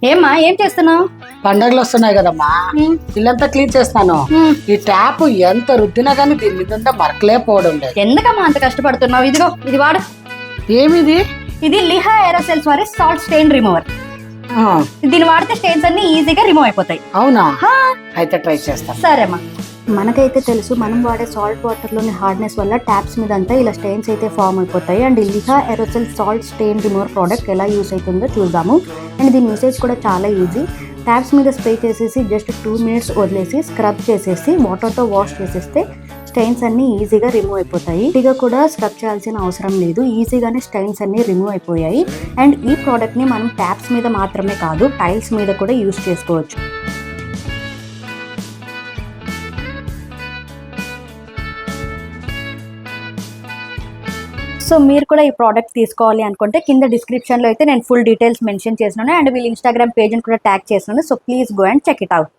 ఏమ్మా ఏం చేస్తున్నావు? పండగలు వస్తున్నాయి కదమ్మా, ఇల్లంతా క్లీన్ చేస్తాను. ఈ ట్యాప్ ఎంత రుద్దినా కానీ దీని మీద ఉంటే మరకలే పోవడం లేదు. ఎందుకమ్మా అంత కష్టపడుతున్నావు? ఇదిగో ఇది వాడు. ఏమిది? ఇది లిహా ఏరోసెల్స్ వారి సాల్ట్ స్టెయిన్ రిమూవర్. ఆ, దీన్ని వాడితే స్టెయిన్స్ అన్ని ఈజీగా రిమూవ్ అయిపోతాయి. అవునా? అయితే ట్రై చేస్తాను. సరేమ్మా. మనకైతే తెలుసు మనం వాడే సాల్ట్ వాటర్లోని హార్డ్నెస్ వల్ల ట్యాప్స్ మీద అంతా ఇలా స్టెయిన్స్ అయితే ఫామ్ అయిపోతాయి. అండ్ ఈ లిహా aerosol salt strain remover product ఎలా యూస్ అవుతుందో చూద్దాము. అండ్ దీని యూసేజ్ కూడా చాలా ఈజీ. ట్యాప్స్ మీద స్ప్రే చేసేసి జస్ట్ 2 minutes వదిలేసి స్క్రబ్ చేసేసి వాటర్తో వాష్ చేసేస్తే స్టెయిన్స్ అన్ని ఈజీగా రిమూవ్ అయిపోతాయి. ఇదిగా కూడా స్క్రబ్ చేయాల్సిన అవసరం లేదు, ఈజీగానే స్టెయిన్స్ అన్ని రిమూవ్ అయిపోయాయి. అండ్ ఈ ప్రోడక్ట్ని మనం ట్యాప్స్ మీద మాత్రమే కాదు, టైల్స్ మీద కూడా యూస్ చేసుకోవచ్చు. సో మీరు కూడా ఈ ప్రోడక్ట్ తీసుకోవాలి అనుకుంటే కింద డిస్క్రిప్షన్లో అయితే నేను ఫుల్ డీటెయిల్స్ మెన్షన్ చేసినాను. అండ్ వీళ్ళ ఇన్స్టాగ్రామ్ పేజ్ని కూడా ట్యాగ్ చేసినాను. So please go and check it out.